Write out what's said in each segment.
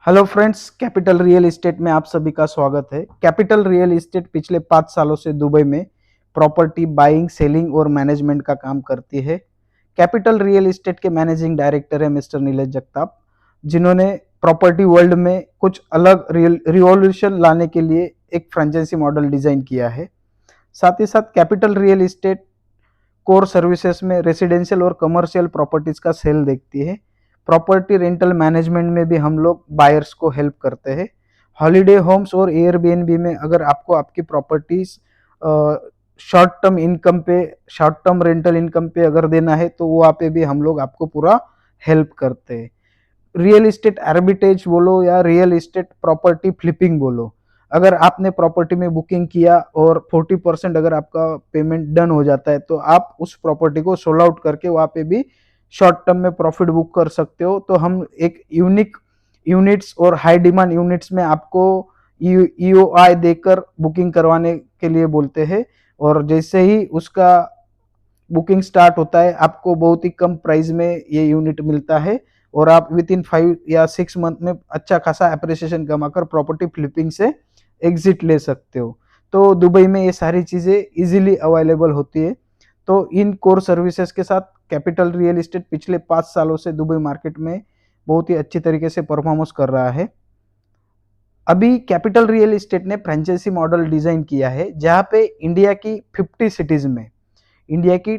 Hello friends, capital real estate में आप सभी का स्वागत है। कैपिटल रियल एस्टेट पिछले 5 सालों से दुबई में प्रॉपर्टी बाइंग, सेलिंग और मैनेजमेंट का काम करती है। कैपिटल रियल एस्टेट के मैनेजिंग डायरेक्टर है मिस्टर नीलेश जगताप, जिन्होंने प्रॉपर्टी वर्ल्ड में कुछ अलग रिवॉल्यूशन लाने के लिए एक फ्रेंचाइजी मॉडल डिजाइन किया है। साथ ही साथ capital real estate core services में रेसिडेंशियल और कमर्शियल प्रॉपर्टीज का सेल देखती है। प्रॉपर्टी रेंटल मैनेजमेंट में भी हम लोग बायर्स को हेल्प करते हैं। हॉलीडे होम्स और एयरबीएनबी में अगर आपको आपकी properties short term rental income पे अगर देना है तो वहाँ पे भी हम लोग आपको पूरा हेल्प करते हैं। रियल इस्टेट आर्बिट्रेज बोलो या रियल इस्टेट प्रॉपर्टी फ्लिपिंग बोलो, अगर आपने प्रॉपर्टी में बुकिंग किया और 40% अगर आपका पेमेंट डन हो जाता है तो आप उस प्रॉपर्टी को सोल्ड आउट करके वहाँ पे भी शॉर्ट टर्म में प्रॉफिट बुक कर सकते हो। तो हम एक यूनिक यूनिट्स और हाई डिमांड यूनिट्स में आपको ईओआई देकर बुकिंग करवाने के लिए बोलते हैं, और जैसे ही उसका बुकिंग स्टार्ट होता है आपको बहुत ही कम प्राइस में ये यूनिट मिलता है और आप विद इन 5 या 6 मंथ में अच्छा खासा अप्रिसिएशन कमाकर प्रॉपर्टी फ्लिपिंग से एग्जिट ले सकते हो। तो दुबई में ये सारी चीज़ें इजीली अवेलेबल होती है। तो इन कोर सर्विसेज के साथ कैपिटल रियल एस्टेट पिछले 5 सालों से दुबई मार्केट में बहुत ही अच्छी तरीके से परफॉर्मेंस कर रहा है। अभी कैपिटल रियल एस्टेट ने फ्रेंचाइजी मॉडल डिजाइन किया है जहाँ पे इंडिया की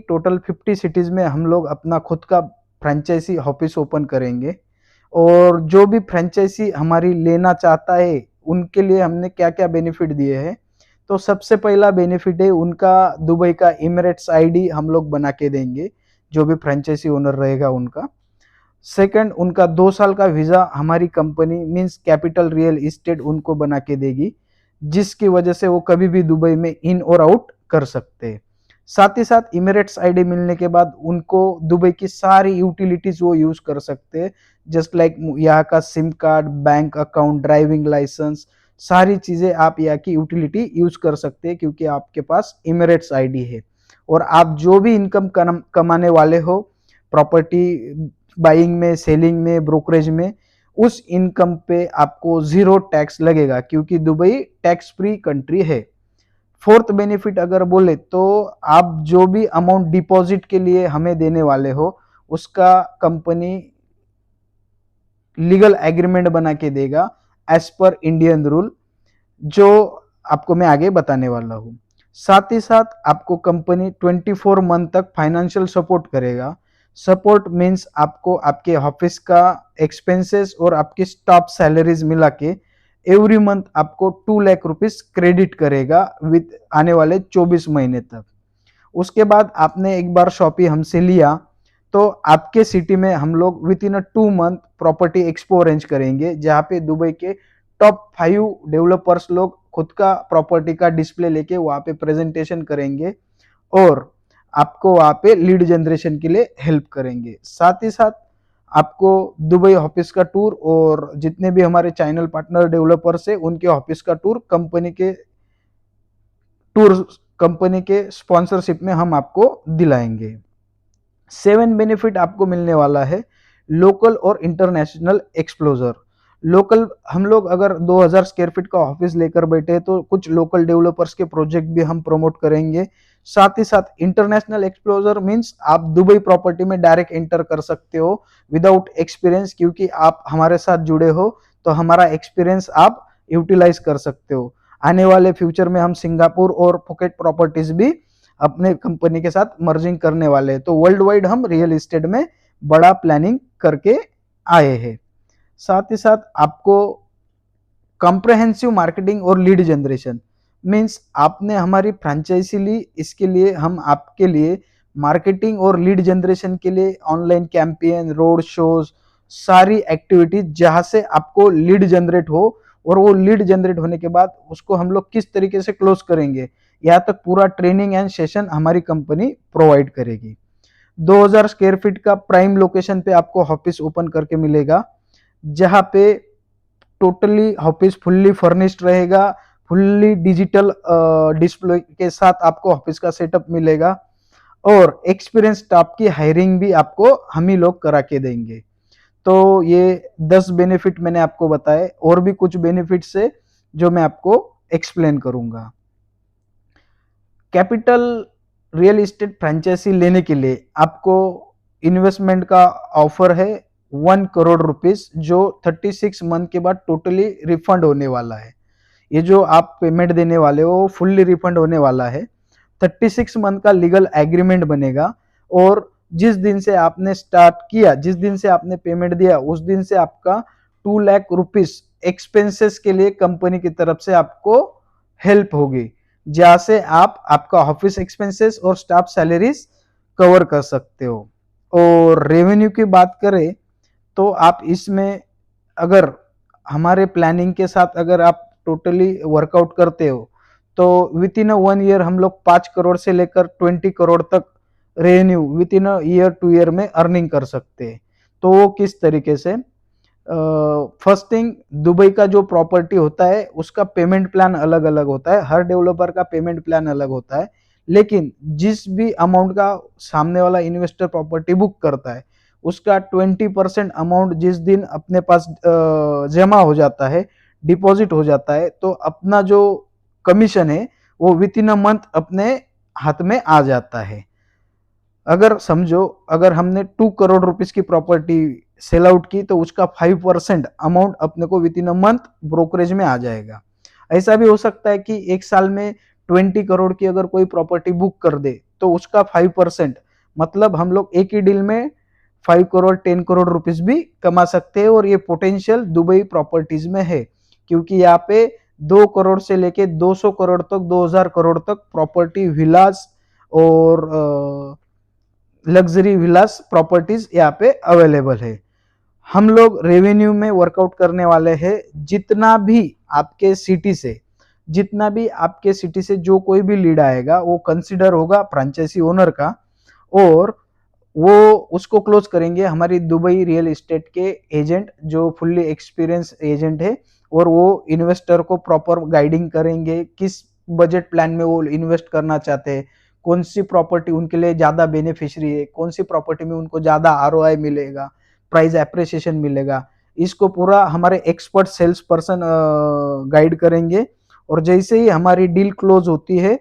टोटल 50 सिटीज में हम लोग अपना खुद का फ्रेंचाइजी ऑफिस ओपन करेंगे। और जो भी फ्रेंचाइजी हमारी लेना चाहता है उनके लिए हमने क्या क्या बेनिफिट दिए हैं। तो सबसे पहला बेनिफिट है उनका दुबई का इमिरेट्स आईडी हम लोग बना के देंगे, जो भी फ्रेंचाइजी ओनर रहेगा उनका। सेकंड, उनका 2 साल का वीजा हमारी company means capital real estate उनको बना के देगी, जिसकी वजह से वो कभी भी दुबई में इन और आउट कर सकते हैं। साथ ही साथ इमिरेट्स आईडी मिलने के बाद उनको दुबई की सारी यूटिलिटीज वो यूज कर सकते हैं, जस्ट लाइक यहाँ का SIM card, bank account, driving licence, सारी चीजें आप यहाँ की यूटिलिटी यूज कर सकते हैं क्योंकि आपके पास इमिरेट्स आईडी है। और आप जो भी इनकम कमाने वाले हो प्रॉपर्टी बाइंग में, सेलिंग में, ब्रोकरेज में, उस इनकम पे आपको जीरो टैक्स लगेगा क्योंकि दुबई टैक्स फ्री कंट्री है। फोर्थ बेनिफिट अगर बोले तो आप जो भी अमाउंट डिपॉजिट के लिए हमें देने वाले हो उसका कंपनी लीगल एग्रीमेंट बना के देगा एज पर इंडियन रूल, जो आपको मैं आगे बताने वाला हूँ। साथ ही साथ आपको कंपनी 24 मंथ तक फाइनेंशियल सपोर्ट करेगा। सपोर्ट मीन्स आपको आपके ऑफिस का एक्सपेंसेस और आपकी स्टाफ सैलरीज मिला के एवरी मंथ आपको 2 लाख रुपीज क्रेडिट करेगा विद आने वाले 24 महीने तक। उसके बाद आपने एक बार शॉपी हमसे लिया तो आपके सिटी में हम लोग with in 2 month property expo arrange करेंगे जहाँ पे दुबई के टॉप 5 डेवलपर्स लोग खुद का प्रॉपर्टी का डिस्प्ले लेके वहाँ पे प्रेजेंटेशन करेंगे और आपको वहाँ पे लीड जनरेशन के लिए हेल्प करेंगे। साथ ही साथ आपको दुबई ऑफिस का टूर और जितने भी हमारे चैनल पार्टनर डेवलपर्स है उनके ऑफिस का टूर कंपनी के स्पॉन्सरशिप में हम आपको दिलाएंगे। 7 बेनिफिट आपको मिलने वाला है। लोकल और इंटरनेशनल एक्सप्लोजर। लोकल, हम लोग अगर 2000 स्क्वायर फीट का ऑफिस लेकर बैठे तो कुछ लोकल डेवलपर्स के प्रोजेक्ट भी हम प्रमोट करेंगे। साथ ही साथ इंटरनेशनल एक्सप्लोजर मींस आप दुबई प्रॉपर्टी में डायरेक्ट एंटर कर सकते हो विदाउट एक्सपीरियंस, क्योंकि आप हमारे साथ जुड़े हो तो हमारा एक्सपीरियंस आप यूटिलाइज कर सकते हो। आने वाले फ्यूचर में हम सिंगापुर और फुकेट प्रॉपर्टीज भी अपने कंपनी के साथ मर्जिंग करने वाले हैं। तो वर्ल्ड वाइड हम रियल एस्टेट में बड़ा प्लानिंग करके आए हैं। साथ ही साथ आपको कॉम्प्रहेंसिव मार्केटिंग और लीड जनरेशन मींस आपने हमारी फ्रेंचाइजी ली, इसके लिए हम आपके लिए मार्केटिंग और लीड जनरेशन के लिए ऑनलाइन कैंपेन, रोड शोज, सारी एक्टिविटीज जहां से आपको लीड जनरेट हो और वो लीड जनरेट होने के बाद उसको हम लोग किस तरीके से क्लोज करेंगे, यहाँ तक पूरा ट्रेनिंग एंड सेशन हमारी कंपनी प्रोवाइड करेगी। 2000 स्क्वायर फीट का प्राइम लोकेशन पे आपको ऑफिस ओपन करके मिलेगा जहां पे टोटली ऑफिस फुल्ली फर्निश्ड रहेगा, फुल्ली डिजिटल डिस्प्ले के साथ आपको ऑफिस का सेटअप मिलेगा और एक्सपीरियंस स्टाफ की हायरिंग भी आपको हम ही लोग करा के देंगे। तो ये 10 बेनिफिट मैंने आपको बताए, और भी कुछ बेनिफिट्स है जो मैं आपको एक्सप्लेन करूंगा। कैपिटल रियल एस्टेट फ्रेंचाइजी लेने के लिए आपको इन्वेस्टमेंट का ऑफर है 1 करोड़ रुपीस, जो 36 मंथ के बाद टोटली रिफंड होने वाला है। ये जो आप पेमेंट देने वाले हो वो फुल्ली रिफंड होने वाला है। 36 मंथ का लीगल एग्रीमेंट बनेगा, और जिस दिन से आपने स्टार्ट किया, जिस दिन से आपने पेमेंट दिया, उस दिन से आपका 2 लाख रुपीस एक्सपेंसेस के लिए कंपनी की तरफ से आपको हेल्प होगी, जहां से आप आपका ऑफिस एक्सपेंसेस और स्टाफ सैलरीज कवर कर सकते हो। और रेवेन्यू की बात करें तो आप इसमें, अगर हमारे प्लानिंग के साथ अगर आप टोटली वर्कआउट करते हो, तो विद इन 1 ईयर हम लोग 5 करोड़ से लेकर 20 करोड़ तक revenue with in year 2 year में अर्निंग कर सकते हैं। तो वो किस तरीके से, फर्स्ट थिंग, दुबई का जो प्रॉपर्टी होता है उसका पेमेंट प्लान अलग अलग होता है, हर डेवलपर का पेमेंट प्लान अलग होता है। लेकिन जिस भी अमाउंट का सामने वाला इन्वेस्टर प्रॉपर्टी बुक करता है, उसका 20% अमाउंट जिस दिन अपने पास जमा हो जाता है, डिपॉजिट हो जाता है, तो अपना जो कमीशन है वो विद इन अ मंथ अपने हाथ में आ जाता है। अगर समझो, अगर हमने 2 करोड़ रुपीस की प्रॉपर्टी सेल आउट की, तो उसका 5% अमाउंट अपने को with in a month brokerage में आ जाएगा। ऐसा भी हो सकता है कि एक साल में 20 करोड़ की अगर कोई प्रॉपर्टी बुक कर दे, तो उसका 5%, मतलब हम लोग एक ही डील में 5 करोड़ 10 करोड़ रुपीस भी कमा सकते हैं। और ये पोटेंशियल दुबई प्रॉपर्टीज में है, क्योंकि यहाँ पे 2 करोड़ से लेके 200 करोड़ तक, 2000 करोड़ तक प्रॉपर्टी, विलास और लग्जरी विलास प्रॉपर्टीज यहाँ पे अवेलेबल है। हम लोग रेवेन्यू में वर्कआउट करने वाले हैं, जितना भी आपके सिटी से जो कोई भी लीड आएगा वो कंसिडर होगा फ्रेंचाइजी ओनर का, और वो उसको क्लोज करेंगे हमारी दुबई रियल एस्टेट के एजेंट, जो फुल्ली एक्सपीरियंस एजेंट है। और वो इन्वेस्टर को प्रॉपर गाइडिंग करेंगे, किस बजट प्लान में वो इन्वेस्ट करना चाहते हैं, कौन सी प्रॉपर्टी उनके लिए ज्यादा बेनिफिशियरी है, कौन सी प्रॉपर्टी में उनको ज्यादा आरओआई मिलेगा, प्राइस एप्रिसिएशन मिलेगा। इसको पूरा हमारे एक्सपर्ट सेल्स पर्सन गाइड करेंगे। और जैसे ही हमारी डील क्लोज होती है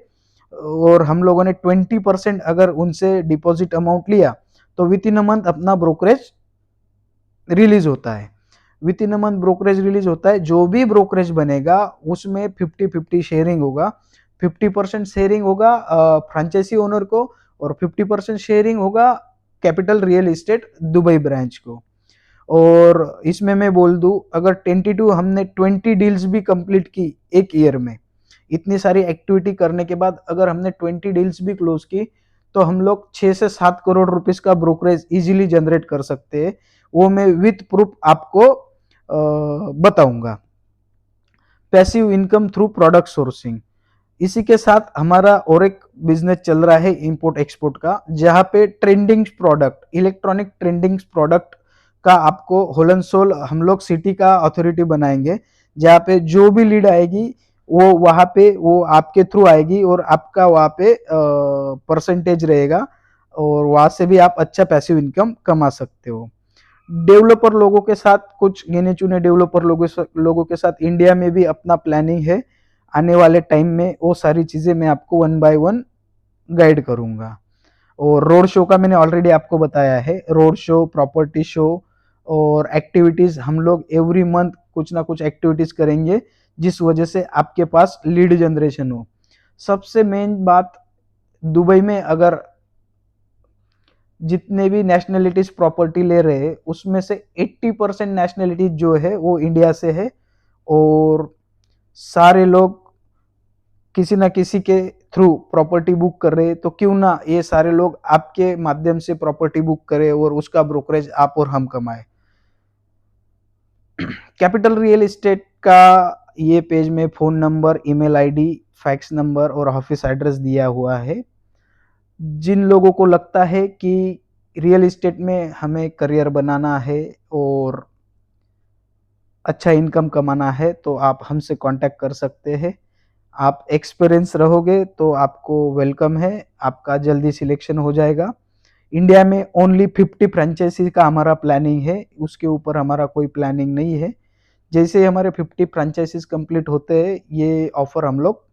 और हम लोगों ने 20% अगर उनसे डिपॉजिट अमाउंट लिया, तो विद इन अ मंथ अपना ब्रोकरेज रिलीज होता है। With in a month brokerage release होता है। जो भी ब्रोकरेज बनेगा उसमें 50-50 शेयरिंग होगा। 50% शेयरिंग होगा फ्रेंचाइजी ओनर को, और 50% शेयरिंग होगा capital real estate Dubai branch को। और इसमें मैं बोल दूं, अगर 22 हमने 20 डील्स भी कंप्लीट की एक ईयर में, इतनी सारी एक्टिविटी करने के बाद अगर हमने 20 डील्स भी क्लोज की, तो हम लोग 6 से 7 करोड़ रुपीस का ब्रोकरेज इजीली जनरेट कर सकते हैं। वो मैं विथ प्रूफ आपको बताऊंगा। Passive income through product sourcing, इसी के साथ हमारा और एक बिजनेस चल रहा है इंपोर्ट एक्सपोर्ट का, जहां पे trending product, electronic trending product का आपको होल एंड सोल हम लोग सिटी का अथॉरिटी बनाएंगे। जहां पे जो भी लीड आएगी वो वहां पे वो आपके थ्रू आएगी, और आपका वहां पे परसेंटेज रहेगा, और वहां से भी आप अच्छा पैसिव इनकम कमा सकते हो। डेवलपर लोगों के साथ, कुछ गिने चुने डेवलपर लोगों के साथ इंडिया में भी अपना प्लानिंग है। आने वाले टाइम में वो सारी चीजें मैं आपको 1 बाय 1 गाइड करूंगा। और रोड शो का मैंने ऑलरेडी आपको बताया है, रोड शो, प्रॉपर्टी शो और एक्टिविटीज, हम लोग एवरी मंथ कुछ ना कुछ एक्टिविटीज करेंगे, जिस वजह से आपके पास लीड जनरेशन हो। सबसे मेन बात, दुबई में अगर जितने भी नेशनलिटीज प्रॉपर्टी ले रहे हैं, उसमें से 80% नेशनलिटीज जो है वो इंडिया से है। और सारे लोग किसी ना किसी के थ्रू प्रॉपर्टी बुक कर रहे हैं, तो क्यों ना ये सारे लोग आपके माध्यम से प्रॉपर्टी बुक करें और उसका ब्रोकरेज आप और हम कमाए। कैपिटल रियल एस्टेट का ये पेज में phone number, email ID, fax number और ऑफिस एड्रेस दिया हुआ है। जिन लोगों को लगता है कि रियल एस्टेट में हमें करियर बनाना है और अच्छा इनकम कमाना है, तो आप हमसे कांटेक्ट कर सकते हैं। आप एक्सपीरियंस रहोगे तो आपको वेलकम है, आपका जल्दी सिलेक्शन हो जाएगा। इंडिया में ओनली 50 फ्रेंचाइजी का हमारा प्लानिंग है, उसके ऊपर हमारा कोई प्लानिंग नहीं है। जैसे ही हमारे 50 फ्रेंचाइजीज कंप्लीट होते हैं, ये ऑफर हम लोग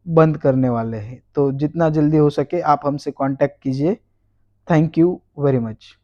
बंद करने वाले हैं। तो जितना जल्दी हो सके आप हमसे कांटेक्ट कीजिए। Thank you very much.